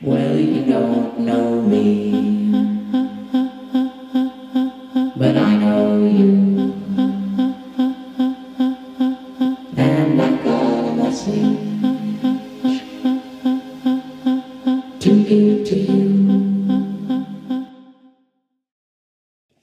Well, you don't know me, but I know you, and I've got a message to give to you.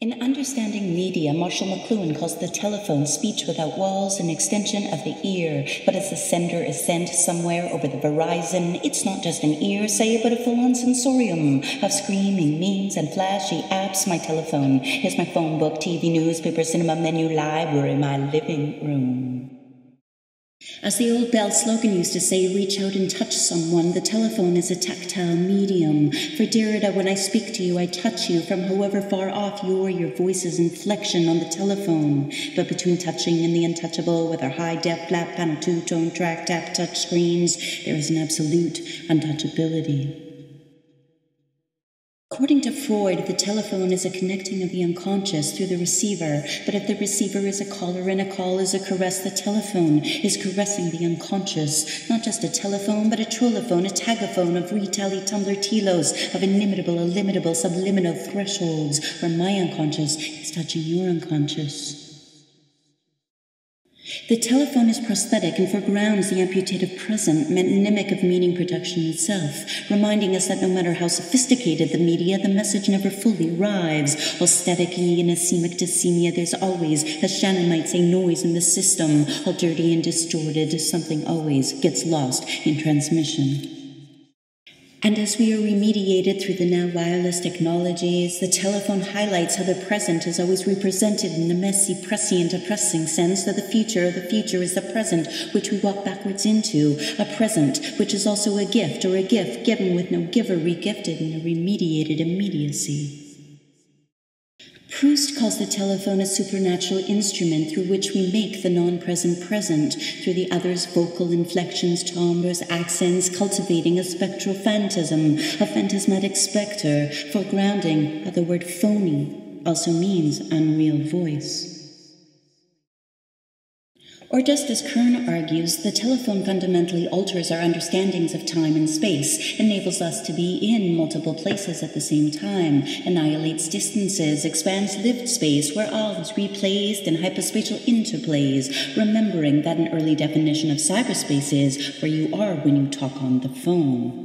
In Understanding Media, Marshall McLuhan calls the telephone speech without walls, an extension of the ear. But as the sender is sent somewhere over the horizon, it's not just an ear, say, but a full-on sensorium of screaming memes and flashy apps. My telephone is my phone book, TV, newspaper, cinema, menu, library, my living room. As the old Bell slogan used to say, reach out and touch someone. The telephone is a tactile medium. For Derrida, when I speak to you, I touch you from however far off you are, your voice's inflection on the telephone. But between touching and the untouchable, with our high-def, flat panel, two-tone track, tap, touch screens, there is an absolute untouchability. According to Freud, the telephone is a connecting of the unconscious through the receiver, but if the receiver is a caller and a call is a caress, the telephone is caressing the unconscious. Not just a telephone, but a trollophone, a tagaphone of retally tumbler telos, of inimitable, illimitable, subliminal thresholds, where my unconscious is touching your unconscious. The telephone is prosthetic and foregrounds the amputative present, metonymic of meaning production itself, reminding us that no matter how sophisticated the media, the message never fully arrives. All static-y and asemic dysemia, there's always, as Shannon might say, noise in the system. All dirty and distorted, something always gets lost in transmission. And as we are remediated through the now wireless technologies, the telephone highlights how the present is always represented in a messy, prescient, oppressing sense, that the future is the present which we walk backwards into, a present which is also a gift, or a gift given with no giver, regifted in a remediated immediacy. Proust calls the telephone a supernatural instrument through which we make the non-present present, through the other's vocal inflections, timbres, accents, cultivating a spectral phantasm, a phantasmatic spectre, for grounding, the word phony also means unreal voice. Or just as Kern argues, the telephone fundamentally alters our understandings of time and space, enables us to be in multiple places at the same time, annihilates distances, expands lived space where all is replaced in hyperspatial interplays, remembering that an early definition of cyberspace is where you are when you talk on the phone.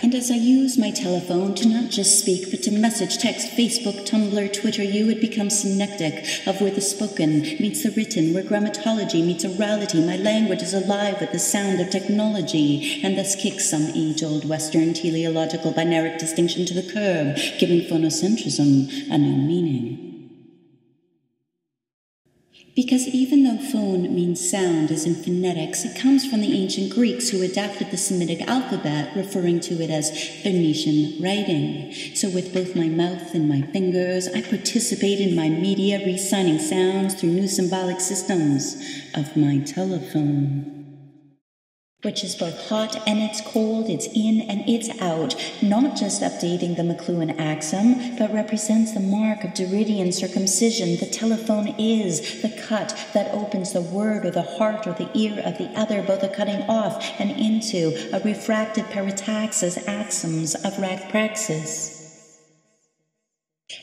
And as I use my telephone to not just speak, but to message, text, Facebook, Tumblr, Twitter, it becomes synectic of where the spoken meets the written, where grammatology meets orality. My language is alive with the sound of technology, and thus kicks some age-old Western teleological binaric distinction to the curb, giving phonocentrism a new meaning. Because even though phone means sound as in phonetics, it comes from the ancient Greeks who adapted the Semitic alphabet, referring to it as Phoenician writing. So with both my mouth and my fingers, I participate in my media, re-signing sounds through new symbolic systems of my telephone. Which is both hot and it's cold, it's in and it's out, not just updating the McLuhan axiom, but represents the mark of Derridian circumcision. The telephone is the cut that opens the word or the heart or the ear of the other, both a cutting off and into, a refracted parataxis, axioms of ragpraxis.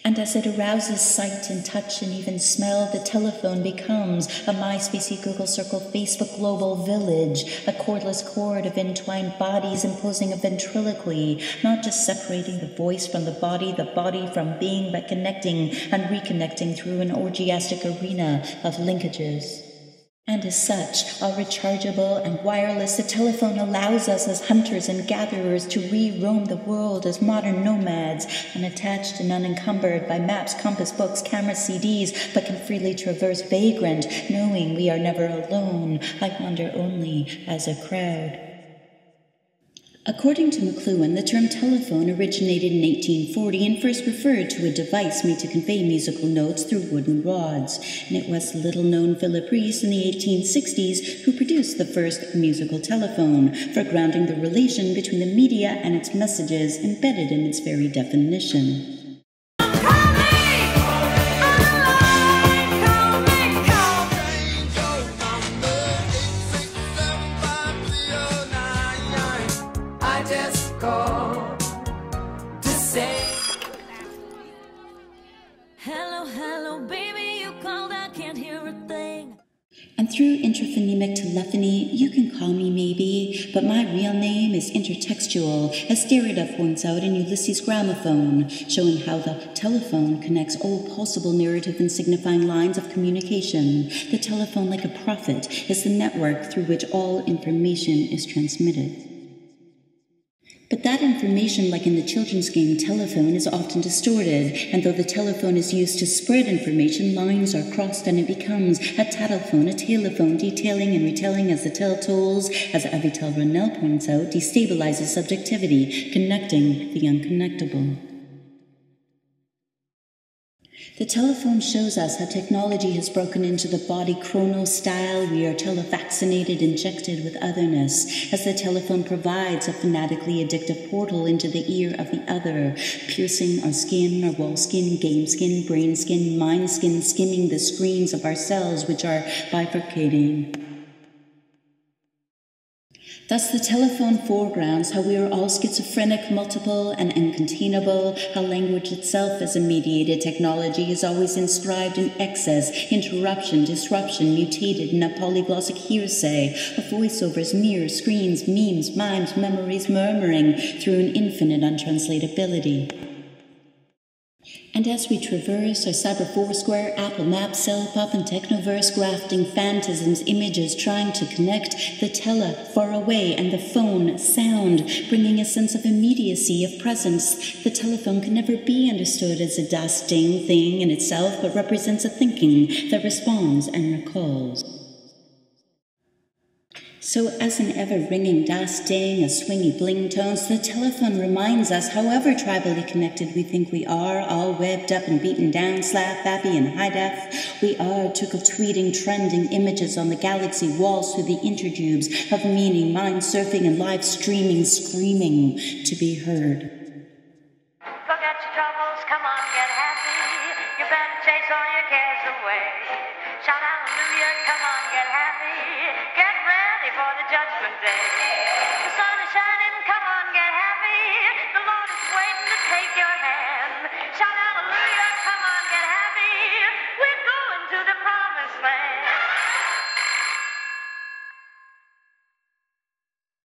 And as it arouses sight and touch and even smell, the telephone becomes a MySpace, Google Circle, Facebook global village, a cordless cord of entwined bodies imposing a ventriloquy, not just separating the voice from the body from being, but connecting and reconnecting through an orgiastic arena of linkages. And as such, all rechargeable and wireless, the telephone allows us as hunters and gatherers to re-roam the world as modern nomads, unattached and unencumbered by maps, compass, books, cameras, CDs, but can freely traverse vagrant, knowing we are never alone. I wander only as a crowd. According to McLuhan, the term telephone originated in 1840 and first referred to a device made to convey musical notes through wooden rods, and it was the little-known Philip Reese in the 1860s who produced the first musical telephone, for grounding the relation between the media and its messages embedded in its very definition. Just call And through intraphonemic telephony, you can call me maybe, but my real name is intertextual, as Derrida points out in Ulysses' Gramophone, showing how the telephone connects all possible narrative and signifying lines of communication. The telephone, like a prophet, is the network through which all information is transmitted. But that information, like in the children's game Telephone, is often distorted, and though the telephone is used to spread information, lines are crossed and it becomes a telephone, a telephone, detailing and retelling as the tell tolls, as Avital Ronell points out, destabilizes subjectivity, connecting the unconnectable. The telephone shows us how technology has broken into the body chrono-style. We are televaccinated, injected with otherness, as the telephone provides a fanatically addictive portal into the ear of the other, piercing our skin, our wall skin, game skin, brain skin, mind skin, skimming the screens of our cells, which are bifurcating. Thus, the telephone foregrounds how we are all schizophrenic, multiple, and uncontainable, how language itself as a mediated technology is always inscribed in excess, interruption, disruption, mutated in a polyglossic hearsay of voiceovers, mirrors, screens, memes, mimes, memories murmuring through an infinite untranslatability. And as we traverse our cyber foursquare, Apple Maps, Cell Pop, and Technoverse, grafting phantasms, images, trying to connect the tele far away and the phone sound, bringing a sense of immediacy, of presence. The telephone can never be understood as a das Ding thing in itself, but represents a thinking that responds and recalls. So as an ever-ringing das Ding, a swingy bling tones, the telephone reminds us, however tribally connected we think we are, all webbed up and beaten down, slap, bappy, and high def, we are tweeting trending images on the galaxy walls through the intertubes of meaning, mind surfing, and live streaming, screaming to be heard. Forget your troubles, come on, get happy. You better chase all your cares away. Shout hallelujah, come on, get happy. Get ready for the judgment day. The sun is shining, come on, get